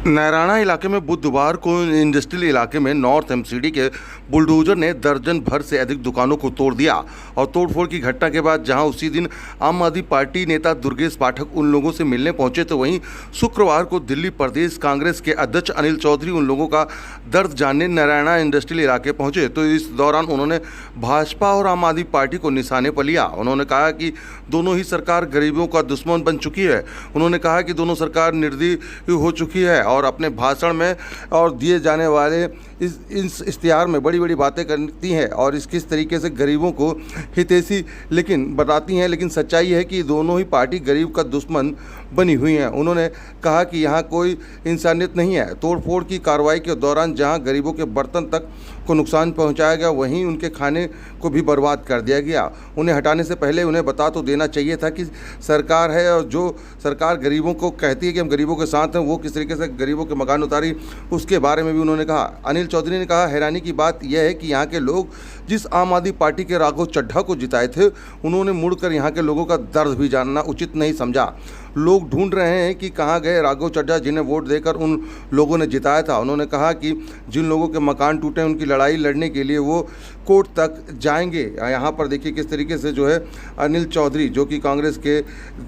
नैराना इलाके में बुधवार को इंडस्ट्रियल इलाके में नॉर्थ एमसीडी के बुलडोजर ने दर्जन भर से अधिक दुकानों को तोड़ दिया और तोड़फोड़ की घटना के बाद जहां उसी दिन आम आदमी पार्टी नेता दुर्गेश पाठक उन लोगों से मिलने पहुंचे तो वहीं शुक्रवार को दिल्ली प्रदेश कांग्रेस के अध्यक्ष अनिल चौधरी उन लोगों का दर्द जानने नैराना इंडस्ट्रियल इलाके पहुंचे। तो इस दौरान उन्होंने भाजपा और आम आदमी पार्टी को निशाने पर लिया। उन्होंने कहा कि दोनों ही सरकार गरीबों का दुश्मन बन चुकी है। उन्होंने कहा कि दोनों सरकार निर्दयी हो चुकी है और अपने भाषण में और दिए जाने वाले इस इश्तिहार में बड़ी बड़ी बातें करती हैं और किस तरीके से गरीबों को हितैषी लेकिन बताती हैं, लेकिन सच्चाई है कि दोनों ही पार्टी गरीब का दुश्मन बनी हुई हैं। उन्होंने कहा कि यहाँ कोई इंसानियत नहीं है। तोड़फोड़ की कार्रवाई के दौरान जहाँ गरीबों के बर्तन तक को नुकसान पहुँचाया गया वहीं उनके खाने को भी बर्बाद कर दिया गया। उन्हें हटाने से पहले उन्हें बता तो देना चाहिए था कि सरकार है और जो सरकार गरीबों को कहती है कि हम गरीबों के साथ हैं वो किस तरीके से गरीबों के मकान उतारी उसके बारे में भी उन्होंने कहा। अनिल चौधरी ने कहा, हैरानी की बात यह है कि यहाँ के लोग जिस आम आदमी पार्टी के राघव चड्ढा को जिताए थे उन्होंने मुड़कर यहाँ के लोगों का दर्द भी जानना उचित नहीं समझा। लोग ढूंढ रहे हैं कि कहाँ गए राघव चड्ढा जिन्हें वोट देकर उन लोगों ने जिताया था। उन्होंने कहा कि जिन लोगों के मकान टूटे उनकी लड़ाई लड़ने के लिए वो कोर्ट तक जाएंगे। यहाँ पर देखिए किस तरीके से जो है अनिल चौधरी जो कि कांग्रेस के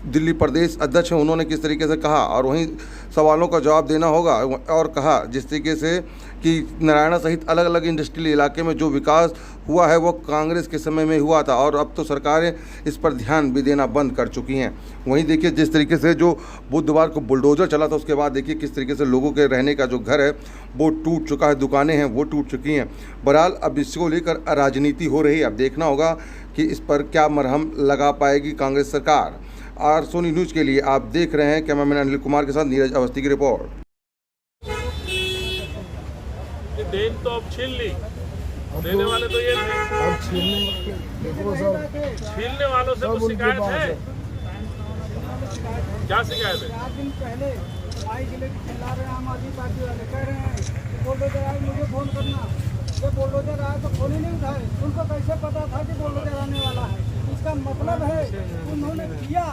दिल्ली प्रदेश अध्यक्ष हैं उन्होंने किस तरीके से कहा और वहीं सवालों का जवाब देना होगा। और कहा जिस तरीके से कि नारायणा सहित अलग अलग इंडस्ट्रियल इलाके में जो विकास हुआ है वो कांग्रेस के समय में हुआ था और अब तो सरकारें इस पर ध्यान भी देना बंद कर चुकी हैं। वहीं देखिए जिस तरीके से जो बुधवार को बुलडोजर चला था उसके बाद देखिए किस तरीके से लोगों के रहने का जो घर है वो टूट चुका है, दुकानें हैं वो टूट चुकी हैं। बहरहाल अब इसको लेकर राजनीति हो रही है। अब देखना होगा कि इस पर क्या मरहम लगा पाएगी कांग्रेस सरकार। और सोनी न्यूज़ के लिए आप देख रहे हैं कैमरामैन अनिल कुमार के साथ नीरज अवस्थी की रिपोर्ट। देन तो अब छीन ली, देने वाले तो ये थे। छीनने वालों से कुछ शिकायत है? क्या शिकायत है? 4 दिन पहले आई जिले की चिल्ला रहे हैं आम आदमी पार्टी वाले, कह रहे हैं बुलडोजर आए मुझे फोन करना। जब बुलडोजर आए तो फोन ही नहीं उठाए। उनको कैसे पता था कि बुलडोजर आने वाला है? इसका मतलब है उन्होंने किया।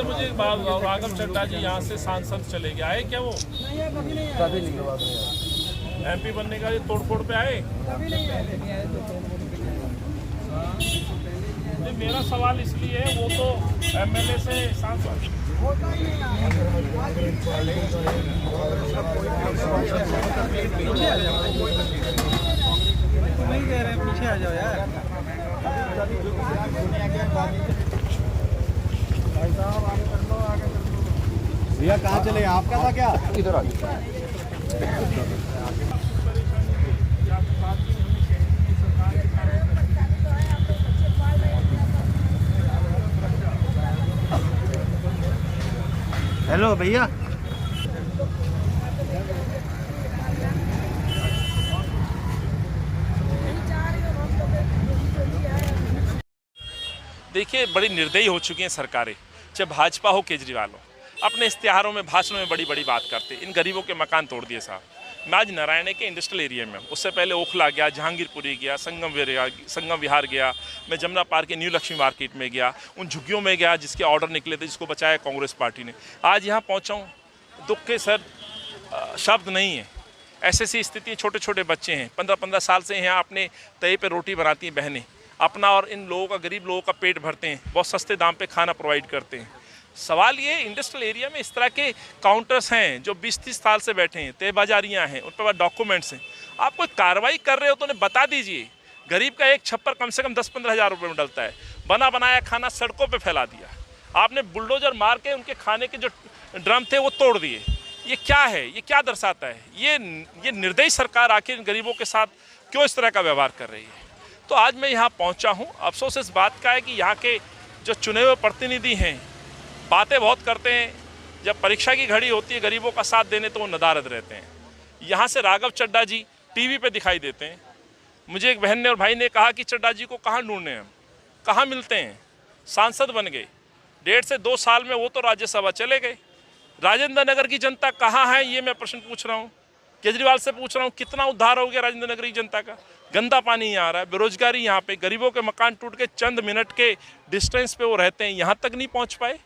मुझे एक बात बताओ, राघव चड्ढा जी यहाँ से सांसद चले गए, आए क्या वो? नहीं है, कभी नहीं आए। एमपी बनने का ये तोड़फोड़ पे आए? कभी नहीं आए। मेरा सवाल इसलिए है वो तो एमएलए से सांसद होता ही नहीं है। नहीं कह रहे पीछे आ जाओ यार। भैया कहाँ चले? आपका था क्या? इधर आ हेलो भैया। देखिए, बड़ी निर्दयी हो चुकी हैं सरकारें, चाहे भाजपा हो केजरीवाल हो। अपने इश्तिहारों में भाषणों में बड़ी बड़ी बात करते। इन गरीबों के मकान तोड़ दिए साहब। मैं आज नारायण के इंडस्ट्रियल एरिया में, उससे पहले ओखला गया, जहांगीरपुरी गया, संगम विहार गया, मैं जमुना पार्क के न्यू लक्ष्मी मार्केट में गया, उन झुग्गियों में गया जिसके ऑर्डर निकले थे, जिसको बचाया कांग्रेस पार्टी ने। आज यहाँ पहुँचा हूँ, दुख के सर शब्द नहीं है। ऐसी स्थिति, छोटे छोटे बच्चे हैं, 15-15 साल से यहाँ अपने तवे पे रोटी बनाती हैं बहनें, अपना और इन लोगों का, गरीब लोगों का पेट भरते हैं, बहुत सस्ते दाम पे खाना प्रोवाइड करते हैं। सवाल ये, इंडस्ट्रियल एरिया में इस तरह के काउंटर्स हैं जो 20-30 साल से बैठे हैं, तय बाजारियाँ हैं, उन पर डॉक्यूमेंट्स हैं। आप कोई कार्रवाई कर रहे हो तो उन्हें बता दीजिए। गरीब का एक छप्पर कम से कम 10-15 हज़ार रुपये में डलता है। बना बनाया खाना सड़कों पर फैला दिया आपने। बुलडोजर मार के उनके खाने के जो ड्रम थे वो तोड़ दिए। ये क्या है? ये क्या दर्शाता है? ये निर्दयी सरकार आखिर गरीबों के साथ क्यों इस तरह का व्यवहार कर रही है? तो आज मैं यहाँ पहुँचा हूँ। अफसोस इस बात का है कि यहाँ के जो चुने हुए प्रतिनिधि हैं बातें बहुत करते हैं, जब परीक्षा की घड़ी होती है गरीबों का साथ देने तो वो नदारद रहते हैं। यहाँ से राघव चड्ढा जी टीवी पे दिखाई देते हैं। मुझे एक बहन ने और भाई ने कहा कि चड्ढा जी को कहाँ ढूंढने हैं, कहाँ मिलते हैं? सांसद बन गए, 1.5 से 2 साल में वो तो राज्यसभा चले गए। राजेंद्र नगर की जनता कहाँ है, ये मैं प्रश्न पूछ रहा हूँ। केजरीवाल से पूछ रहा हूँ, कितना उद्धार हो गया राजेंद्र नगर की जनता का? गंदा पानी यहाँ आ रहा है, बेरोजगारी यहाँ पे, गरीबों के मकान टूट के चंद मिनट के डिस्टेंस पे वो रहते हैं, यहाँ तक नहीं पहुँच पाए।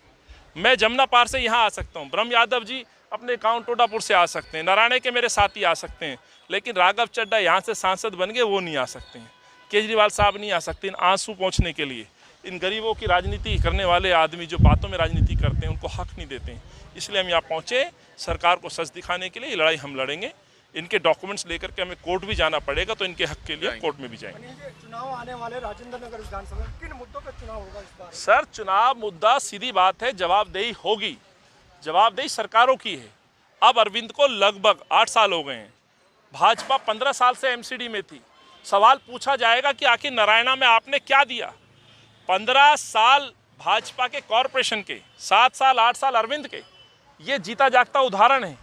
मैं जमुना पार से यहाँ आ सकता हूँ, ब्रह्म यादव जी अपने गाँव टोडापुर से आ सकते हैं, नारायण के मेरे साथी आ सकते हैं, लेकिन राघव चड्ढा यहाँ से सांसद बन गए, वो नहीं आ सकते हैं। केजरीवाल साहब नहीं आ सकते इन आंसू पहुँचने के लिए। इन गरीबों की राजनीति करने वाले आदमी जो बातों में राजनीति करते हैं उनको हक नहीं देते हैं। इसलिए हम यहाँ पहुँचे सरकार को सच दिखाने के लिए। ये लड़ाई हम लड़ेंगे, इनके डॉक्यूमेंट्स लेकर के हमें कोर्ट भी जाना पड़ेगा, तो इनके हक के लिए कोर्ट में भी जाएंगे। चुनाव आने वाले राजेंद्र नगर विधानसभा किन मुद्दों पर चुनाव होगा इस बार? सर चुनाव मुद्दा सीधी बात है, जवाबदेही होगी। जवाबदेही सरकारों की है। अब अरविंद को लगभग 8 साल हो गए हैं, भाजपा 15 साल से एमसीडी में थी। सवाल पूछा जाएगा कि आखिर नारायणा में आपने क्या दिया। 15 साल भाजपा के कॉरपोरेशन के, 7 साल 8 साल अरविंद के, ये जीता जागता उदाहरण है।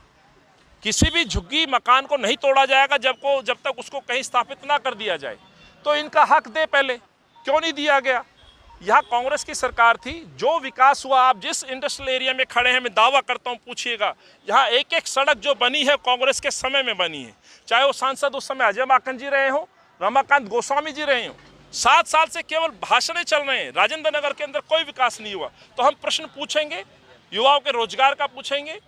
किसी भी झुग्गी मकान को नहीं तोड़ा जाएगा जब तक उसको कहीं स्थापित ना कर दिया जाए। तो इनका हक दे पहले, क्यों नहीं दिया गया? यहाँ कांग्रेस की सरकार थी, जो विकास हुआ, आप जिस इंडस्ट्रियल एरिया में खड़े हैं मैं दावा करता हूँ, पूछिएगा, यहाँ एक एक सड़क जो बनी है कांग्रेस के समय में बनी है। चाहे वो सांसद उस समय अजय माकन जी रहे हो, रमाकांत गोस्वामी जी रहे हो। 7 साल से केवल भाषण चल रहे हैं, राजेंद्र नगर के अंदर कोई विकास नहीं हुआ। तो हम प्रश्न पूछेंगे, युवाओं के रोजगार का पूछेंगे,